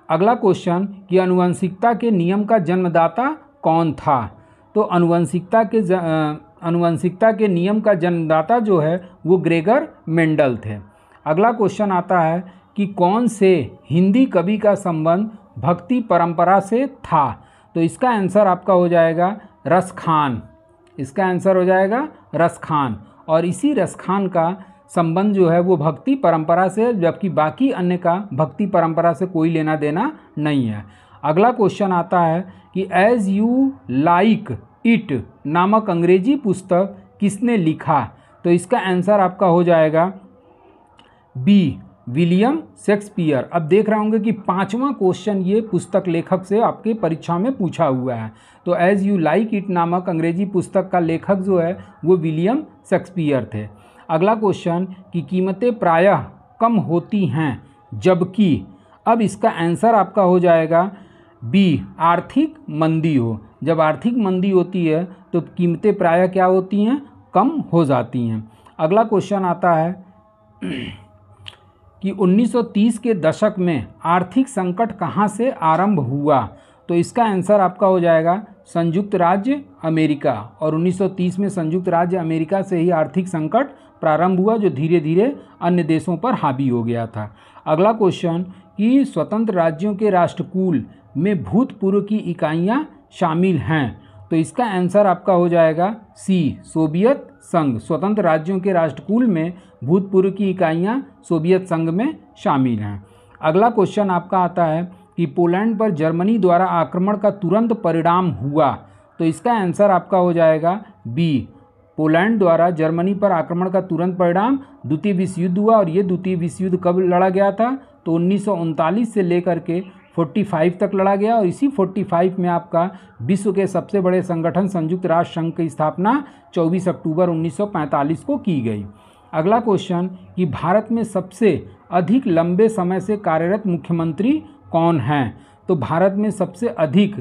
Speaker 1: अगला क्वेश्चन कि आनुवंशिकता के नियम का जन्मदाता कौन था? तो आनुवंशिकता के नियम का जन्मदाता जो है वो ग्रेगर मेंडल थे। अगला क्वेश्चन आता है कि कौन से हिंदी कवि का संबंध भक्ति परंपरा से था? तो इसका आंसर आपका हो जाएगा रसखान, इसका आंसर हो जाएगा रसखान। और इसी रसखान का संबंध जो है वो भक्ति परंपरा से, जबकि बाकी अन्य का भक्ति परंपरा से कोई लेना देना नहीं है। अगला क्वेश्चन आता है कि एज यू लाइक इट नामक अंग्रेजी पुस्तक किसने लिखा? तो इसका आंसर आपका हो जाएगा बी, विलियम शेक्सपियर। अब देख रहे होंगे कि 5वां क्वेश्चन ये पुस्तक लेखक से आपके परीक्षा में पूछा हुआ है। तो एज यू लाइक इट नामक अंग्रेजी पुस्तक का लेखक जो है वो विलियम शेक्सपियर थे। अगला क्वेश्चन कि कीमतें प्रायः कम होती हैं जबकि, अब इसका आंसर आपका हो जाएगा बी, आर्थिक मंदी हो। जब आर्थिक मंदी होती है तो कीमतें प्रायः क्या होती हैं? कम हो जाती हैं। अगला क्वेश्चन आता है कि 1930 के दशक में आर्थिक संकट कहाँ से आरंभ हुआ? तो इसका आंसर आपका हो जाएगा संयुक्त राज्य अमेरिका। और 1930 में संयुक्त राज्य अमेरिका से ही आर्थिक संकट प्रारंभ हुआ, जो धीरे धीरे अन्य देशों पर हावी हो गया था। अगला क्वेश्चन कि स्वतंत्र राज्यों के राष्ट्रकूल में भूतपूर्व की इकाइयाँ शामिल हैं। तो इसका आंसर आपका हो जाएगा सी, सोवियत संघ। स्वतंत्र राज्यों के राष्ट्रकूल में भूतपूर्व की इकाइयाँ सोवियत संघ में शामिल हैं। अगला क्वेश्चन आपका आता है कि पोलैंड पर जर्मनी द्वारा आक्रमण का तुरंत परिणाम हुआ। तो इसका आंसर आपका हो जाएगा बी, पोलैंड द्वारा जर्मनी पर आक्रमण का तुरंत परिणाम द्वितीय विश्व युद्ध हुआ। और ये द्वितीय विश्व युद्ध कब लड़ा गया था? तो 1939 से लेकर के 45 तक लड़ा गया। और इसी 45 में आपका विश्व के सबसे बड़े संगठन संयुक्त राष्ट्र संघ की स्थापना 24 अक्टूबर 1945 को की गई। अगला क्वेश्चन कि भारत में सबसे अधिक लंबे समय से कार्यरत मुख्यमंत्री कौन हैं? तो भारत में सबसे अधिक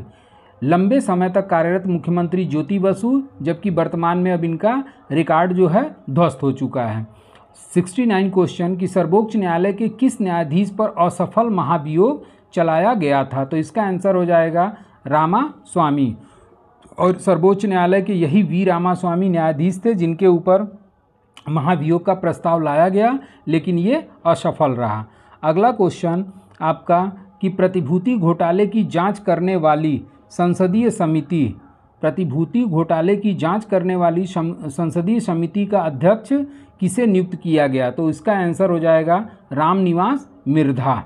Speaker 1: लंबे समय तक कार्यरत मुख्यमंत्री ज्योति बसु, जबकि वर्तमान में अब इनका रिकॉर्ड जो है ध्वस्त हो चुका है। 69 क्वेश्चन कि सर्वोच्च न्यायालय के किस न्यायाधीश पर असफल महाभियोग चलाया गया था? तो इसका आंसर हो जाएगा रामास्वामी। और सर्वोच्च न्यायालय के यही वी रामास्वामी न्यायाधीश थे जिनके ऊपर महाभियोग का प्रस्ताव लाया गया, लेकिन ये असफल रहा। अगला क्वेश्चन आपका कि प्रतिभूति घोटाले की जांच करने वाली संसदीय समिति, प्रतिभूति घोटाले की जांच करने वाली संसदीय समिति का अध्यक्ष किसे नियुक्त किया गया? तो इसका आंसर हो जाएगा रामनिवास मिर्धा।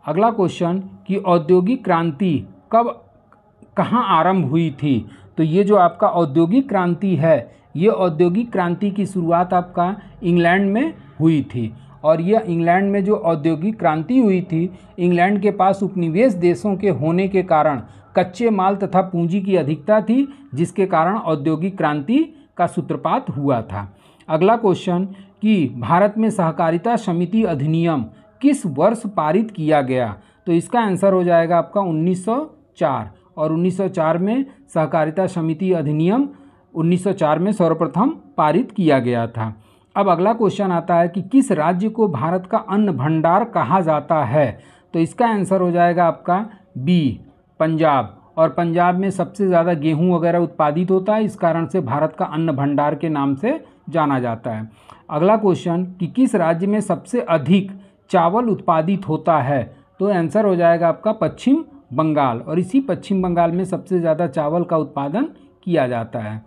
Speaker 1: अगला क्वेश्चन कि औद्योगिक क्रांति कहाँ आरंभ हुई थी? तो ये जो आपका औद्योगिक क्रांति है, ये औद्योगिक क्रांति की शुरुआत आपका इंग्लैंड में हुई थी। और यह इंग्लैंड में जो औद्योगिक क्रांति हुई थी, इंग्लैंड के पास उपनिवेश देशों के होने के कारण कच्चे माल तथा पूंजी की अधिकता थी, जिसके कारण औद्योगिक क्रांति का सूत्रपात हुआ था। अगला क्वेश्चन कि भारत में सहकारिता समिति अधिनियम किस वर्ष पारित किया गया? तो इसका आंसर हो जाएगा आपका 1904। और 1904 में सहकारिता समिति अधिनियम 1904 में सर्वप्रथम पारित किया गया था। अब अगला क्वेश्चन आता है कि किस राज्य को भारत का अन्न भंडार कहा जाता है? तो इसका आंसर हो जाएगा आपका बी, पंजाब। और पंजाब में सबसे ज़्यादा गेहूं वगैरह उत्पादित होता है, इस कारण से भारत का अन्न भंडार के नाम से जाना जाता है। अगला क्वेश्चन कि किस राज्य में सबसे अधिक चावल उत्पादित होता है? तो आंसर हो जाएगा आपका पश्चिम बंगाल। और इसी पश्चिम बंगाल में सबसे ज़्यादा चावल का उत्पादन किया जाता है।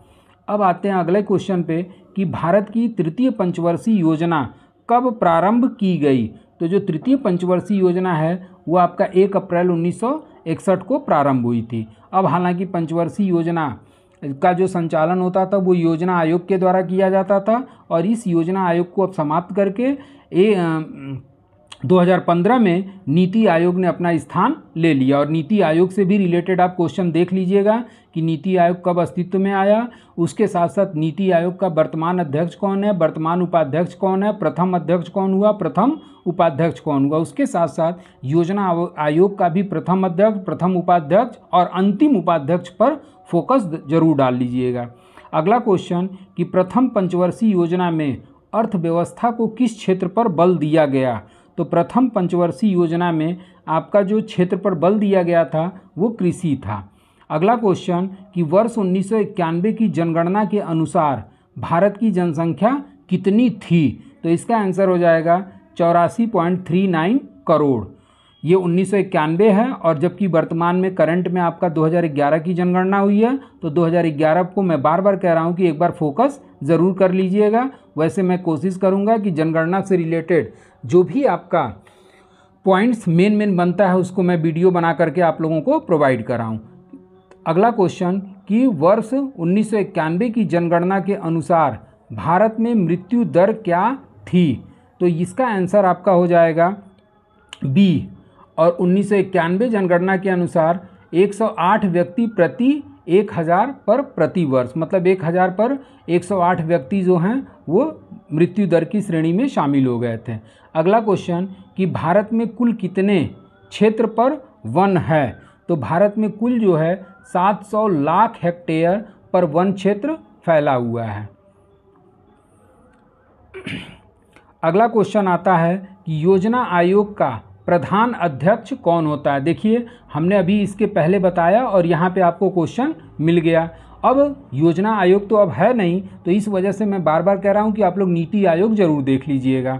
Speaker 1: अब आते हैं अगले क्वेश्चन पे कि भारत की तृतीय पंचवर्षीय योजना कब प्रारंभ की गई? तो जो तृतीय पंचवर्षीय योजना है वो आपका 1 अप्रैल 1961 को प्रारंभ हुई थी। अब हालांकि पंचवर्षीय योजना का जो संचालन होता था वो योजना आयोग के द्वारा किया जाता था, और इस योजना आयोग को अब समाप्त करके 2015 में नीति आयोग ने अपना स्थान ले लिया। और नीति आयोग से भी रिलेटेड आप क्वेश्चन देख लीजिएगा कि नीति आयोग कब अस्तित्व में आया, उसके साथ साथ नीति आयोग का वर्तमान अध्यक्ष कौन है, वर्तमान उपाध्यक्ष कौन है, प्रथम अध्यक्ष कौन हुआ, प्रथम उपाध्यक्ष कौन हुआ। उसके साथ साथ योजना आयोग का भी प्रथम अध्यक्ष, प्रथम उपाध्यक्ष और अंतिम उपाध्यक्ष पर फोकस जरूर डाल लीजिएगा। अगला क्वेश्चन कि प्रथम पंचवर्षीय योजना में अर्थव्यवस्था को किस क्षेत्र पर बल दिया गया? तो प्रथम पंचवर्षीय योजना में आपका जो क्षेत्र पर बल दिया गया था वो कृषि था। अगला क्वेश्चन कि वर्ष 1991 की जनगणना के अनुसार भारत की जनसंख्या कितनी थी? तो इसका आंसर हो जाएगा 84.39 करोड़। ये 1991 है, और जबकि वर्तमान में करंट में आपका 2011 की जनगणना हुई है। तो 2011 को मैं बार बार कह रहा हूँ कि एक बार फोकस ज़रूर कर लीजिएगा। वैसे मैं कोशिश करूँगा कि जनगणना से रिलेटेड जो भी आपका पॉइंट्स मेन बनता है उसको मैं वीडियो बना करके आप लोगों को प्रोवाइड कराऊँ। अगला क्वेश्चन कि वर्ष 1991 की जनगणना के अनुसार भारत में मृत्यु दर क्या थी? तो इसका आंसर आपका हो जाएगा बी। और 1991 जनगणना के अनुसार 108 व्यक्ति प्रति 1000 पर प्रति वर्ष, मतलब 1000 पर 108 व्यक्ति जो हैं वो मृत्यु दर की श्रेणी में शामिल हो गए थे। अगला क्वेश्चन कि भारत में कुल कितने क्षेत्र पर वन है? तो भारत में कुल जो है 700 लाख हेक्टेयर पर वन क्षेत्र फैला हुआ है। अगला क्वेश्चन आता है कि योजना आयोग का प्रधान अध्यक्ष कौन होता है। देखिए हमने अभी इसके पहले बताया और यहाँ पे आपको क्वेश्चन मिल गया। अब योजना आयोग तो अब है नहीं, तो इस वजह से मैं बार बार कह रहा हूँ कि आप लोग नीति आयोग जरूर देख लीजिएगा।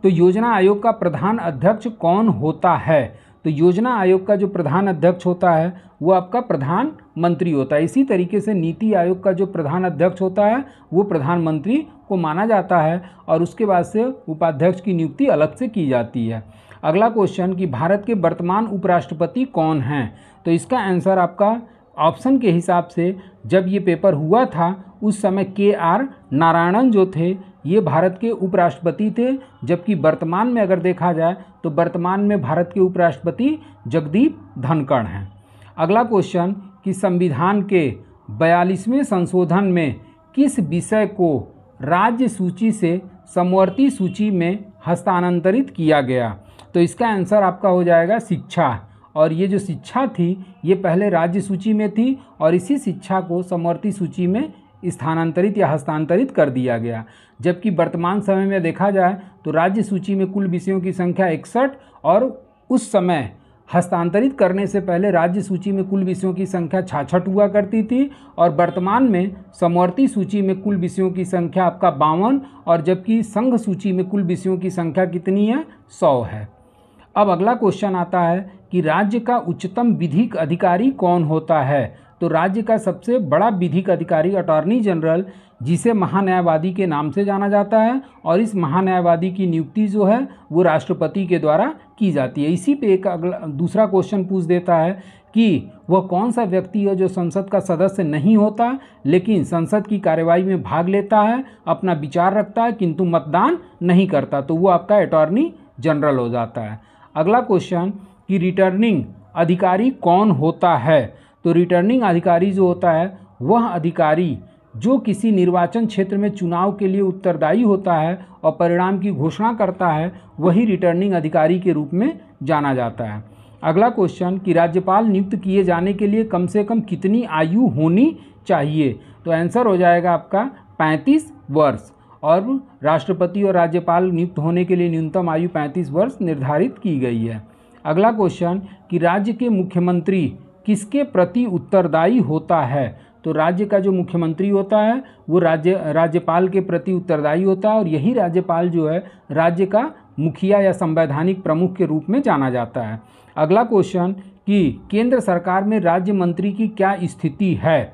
Speaker 1: तो योजना आयोग का प्रधान अध्यक्ष कौन होता है, तो योजना आयोग का जो प्रधान अध्यक्ष होता है वो आपका प्रधानमंत्री होता है। इसी तरीके से नीति आयोग का जो प्रधान अध्यक्ष होता है वो प्रधानमंत्री को माना जाता है और उसके बाद से उपाध्यक्ष की नियुक्ति अलग से की जाती है। अगला क्वेश्चन कि भारत के वर्तमान उपराष्ट्रपति कौन हैं, तो इसका आंसर आपका ऑप्शन के हिसाब से जब ये पेपर हुआ था उस समय KR नारायणन जो थे ये भारत के उपराष्ट्रपति थे, जबकि वर्तमान में अगर देखा जाए तो वर्तमान में भारत के उपराष्ट्रपति जगदीप धनखड़ हैं। अगला क्वेश्चन कि संविधान के 42वें संशोधन में किस विषय को राज्य सूची से समवर्ती सूची में हस्तांतरित किया गया, तो इसका आंसर आपका हो जाएगा शिक्षा। और ये जो शिक्षा थी ये पहले राज्य सूची में थी और इसी शिक्षा को समवर्ती सूची में स्थानांतरित या हस्तांतरित कर दिया गया। जबकि वर्तमान समय में देखा जाए तो राज्य सूची में कुल विषयों की संख्या 61 और उस समय हस्तांतरित करने से पहले राज्य सूची में कुल विषयों की संख्या 66 हुआ करती थी और वर्तमान में समवर्ती सूची में कुल विषयों की संख्या आपका 52 और जबकि संघ सूची में कुल विषयों की संख्या कितनी है, 100 है। अब अगला क्वेश्चन आता है कि राज्य का उच्चतम विधिक अधिकारी कौन होता है, तो राज्य का सबसे बड़ा विधिक अधिकारी अटॉर्नी जनरल, जिसे महान्यायवादी के नाम से जाना जाता है और इस महान्यायवादी की नियुक्ति जो है वो राष्ट्रपति के द्वारा की जाती है। इसी पे एक अगला दूसरा क्वेश्चन पूछ देता है कि वह कौन सा व्यक्ति है जो संसद का सदस्य नहीं होता लेकिन संसद की कार्यवाही में भाग लेता है, अपना विचार रखता है किंतु मतदान नहीं करता, तो वो आपका अटॉर्नी जनरल हो जाता है। अगला क्वेश्चन कि रिटर्निंग अधिकारी कौन होता है, तो रिटर्निंग अधिकारी जो होता है वह अधिकारी जो किसी निर्वाचन क्षेत्र में चुनाव के लिए उत्तरदायी होता है और परिणाम की घोषणा करता है, वही रिटर्निंग अधिकारी के रूप में जाना जाता है। अगला क्वेश्चन कि राज्यपाल नियुक्त किए जाने के लिए कम से कम कितनी आयु होनी चाहिए, तो आंसर हो जाएगा आपका 35 वर्ष और राष्ट्रपति और राज्यपाल नियुक्त होने के लिए न्यूनतम आयु 35 वर्ष निर्धारित की गई है। अगला क्वेश्चन कि राज्य के मुख्यमंत्री किसके प्रति उत्तरदायी होता है, तो राज्य का जो मुख्यमंत्री होता है वो राज्यपाल के प्रति उत्तरदायी होता है और यही राज्यपाल जो है राज्य का मुखिया या संवैधानिक प्रमुख के रूप में जाना जाता है। अगला क्वेश्चन कि केंद्र सरकार में राज्य मंत्री की क्या स्थिति है,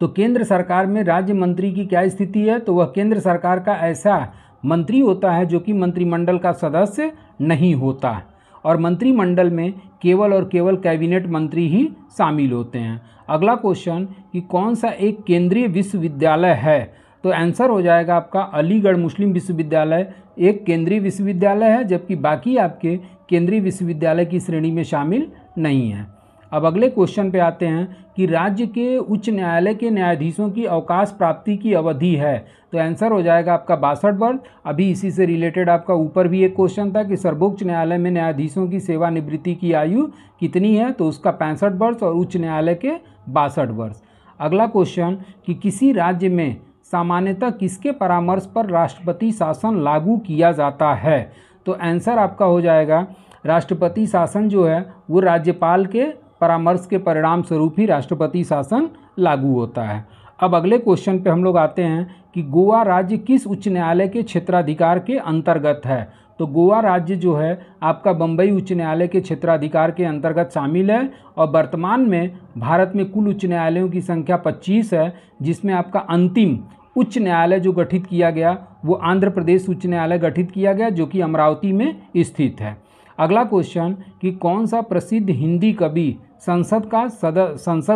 Speaker 1: तो केंद्र सरकार में राज्य मंत्री की क्या स्थिति है, तो वह केंद्र सरकार का ऐसा मंत्री होता है जो कि मंत्रिमंडल का सदस्य नहीं होता और मंत्रिमंडल में केवल और केवल कैबिनेट मंत्री ही शामिल होते हैं। अगला क्वेश्चन कि कौन सा एक केंद्रीय विश्वविद्यालय है, तो आंसर हो जाएगा आपका अलीगढ़ मुस्लिम विश्वविद्यालय एक केंद्रीय विश्वविद्यालय है, जबकि बाकी आपके केंद्रीय विश्वविद्यालय की श्रेणी में शामिल नहीं है। अब अगले क्वेश्चन पे आते हैं कि राज्य के उच्च न्यायालय के न्यायाधीशों की अवकाश प्राप्ति की अवधि है, तो आंसर हो जाएगा आपका 62 वर्ष। अभी इसी से रिलेटेड आपका ऊपर भी एक क्वेश्चन था कि सर्वोच्च न्यायालय में न्यायाधीशों की सेवानिवृत्ति की आयु कितनी है, तो उसका 65 वर्ष और उच्च न्यायालय के 62 वर्ष। अगला क्वेश्चन कि किसी राज्य में सामान्यतः किसके परामर्श पर राष्ट्रपति शासन लागू किया जाता है, तो आंसर आपका हो जाएगा राष्ट्रपति शासन जो है वो राज्यपाल के परामर्श के परिणाम स्वरूप ही राष्ट्रपति शासन लागू होता है। अब अगले क्वेश्चन पे हम लोग आते हैं कि गोवा राज्य किस उच्च न्यायालय के क्षेत्राधिकार के अंतर्गत है, तो गोवा राज्य जो है आपका बम्बई उच्च न्यायालय के क्षेत्राधिकार के अंतर्गत शामिल है और वर्तमान में भारत में कुल उच्च न्यायालयों की संख्या 25 है, जिसमें आपका अंतिम उच्च न्यायालय जो गठित किया गया वो आंध्र प्रदेश उच्च न्यायालय गठित किया गया जो कि अमरावती में स्थित है। अगला क्वेश्चन कि कौन सा प्रसिद्ध हिंदी कवि संसद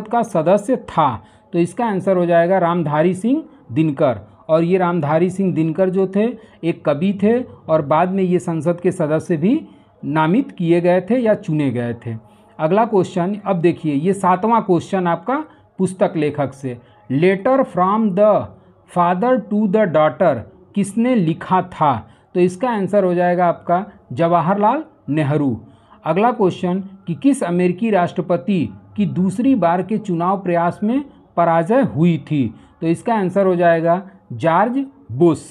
Speaker 1: का सदस्य था, तो इसका आंसर हो जाएगा रामधारी सिंह दिनकर और ये रामधारी सिंह दिनकर जो थे एक कवि थे और बाद में ये संसद के सदस्य भी नामित किए गए थे या चुने गए थे। अगला क्वेश्चन अब देखिए ये 7वां क्वेश्चन आपका पुस्तक लेखक से, letter from the father to the daughter किसने लिखा था, तो इसका आंसर हो जाएगा आपका जवाहरलाल नेहरू। अगला क्वेश्चन कि किस अमेरिकी राष्ट्रपति की दूसरी बार के चुनाव प्रयास में पराजय हुई थी, तो इसका आंसर हो जाएगा जॉर्ज बुश।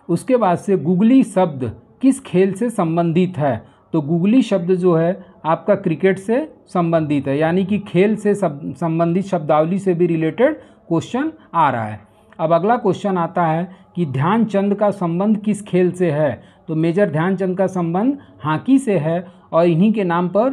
Speaker 1: उसके बाद से गूगली शब्द किस खेल से संबंधित है, तो गूगली शब्द जो है आपका क्रिकेट से संबंधित है, यानी कि खेल से संबंधित शब्दावली से भी रिलेटेड क्वेश्चन आ रहा है। अब अगला क्वेश्चन आता है कि ध्यानचंद का संबंध किस खेल से है। तो मेजर ध्यानचंद का संबंध हॉकी से है और इन्हीं के नाम पर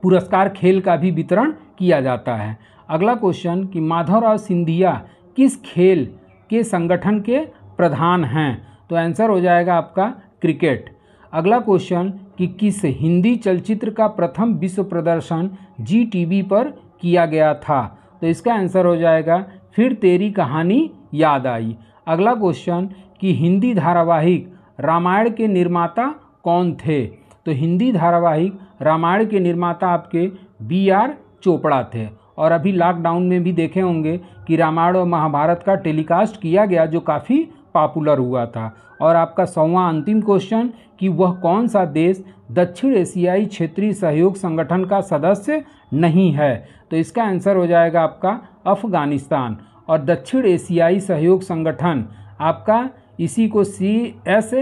Speaker 1: पुरस्कार खेल का भी वितरण किया जाता है। अगला क्वेश्चन कि माधवराव सिंधिया किस खेल के संगठन के प्रधान हैं। तो आंसर हो जाएगा आपका क्रिकेट। अगला क्वेश्चन कि किस हिंदी चलचित्र का प्रथम विश्व प्रदर्शन जी टीवी पर किया गया था। तो इसका आंसर हो जाएगा फिर तेरी कहानी याद आई। अगला क्वेश्चन कि हिंदी धारावाहिक रामायण के निर्माता कौन थे। तो हिंदी धारावाहिक रामायण के निर्माता आपके B.R. चोपड़ा थे। और अभी लॉकडाउन में भी देखे होंगे कि रामायण और महाभारत का टेलीकास्ट किया गया जो काफ़ी पॉपुलर हुआ था। और आपका 100वां अंतिम क्वेश्चन कि वह कौन सा देश दक्षिण एशियाई क्षेत्रीय सहयोग संगठन का सदस्य नहीं है। तो इसका आंसर हो जाएगा आपका अफ़गानिस्तान। और दक्षिण एशियाई सहयोग संगठन आपका इसी को CSAARC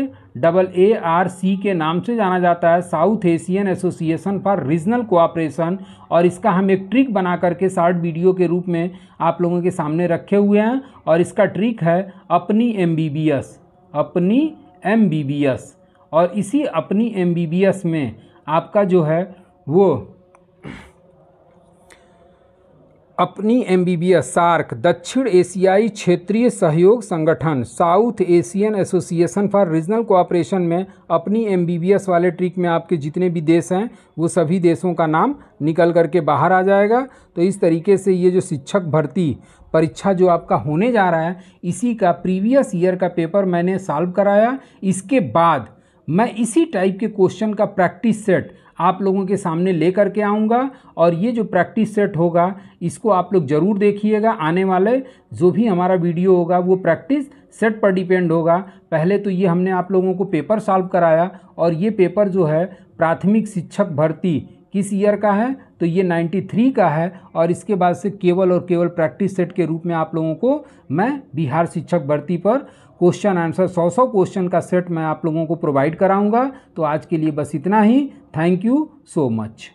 Speaker 1: के नाम से जाना जाता है, south Asian association for regional cooperation. और इसका हम एक ट्रिक बना करके शॉर्ट वीडियो के रूप में आप लोगों के सामने रखे हुए हैं। और इसका ट्रिक है अपनी MBBS। और इसी अपनी MBBS में आपका जो है वो अपनी MBBS सार्क दक्षिण एशियाई क्षेत्रीय सहयोग संगठन south Asian association for regional cooperation में अपनी MBBS वाले ट्रिक में आपके जितने भी देश हैं वो सभी देशों का नाम निकल करके बाहर आ जाएगा। तो इस तरीके से ये जो शिक्षक भर्ती परीक्षा जो आपका होने जा रहा है इसी का प्रीवियस ईयर का पेपर मैंने सॉल्व कराया। इसके बाद मैं इसी टाइप के क्वेश्चन का प्रैक्टिस सेट आप लोगों के सामने लेकर के आऊँगा। और ये जो प्रैक्टिस सेट होगा इसको आप लोग ज़रूर देखिएगा। आने वाले जो भी हमारा वीडियो होगा वो प्रैक्टिस सेट पर डिपेंड होगा। पहले तो ये हमने आप लोगों को पेपर सॉल्व कराया और ये पेपर जो है प्राथमिक शिक्षक भर्ती किस ईयर का है। तो ये 93 का है। और इसके बाद से केवल और केवल प्रैक्टिस सेट के रूप में आप लोगों को मैं बिहार शिक्षक भर्ती पर क्वेश्चन आंसर 100 क्वेश्चन का सेट मैं आप लोगों को प्रोवाइड कराऊंगा। तो आज के लिए बस इतना ही। Thank you so much.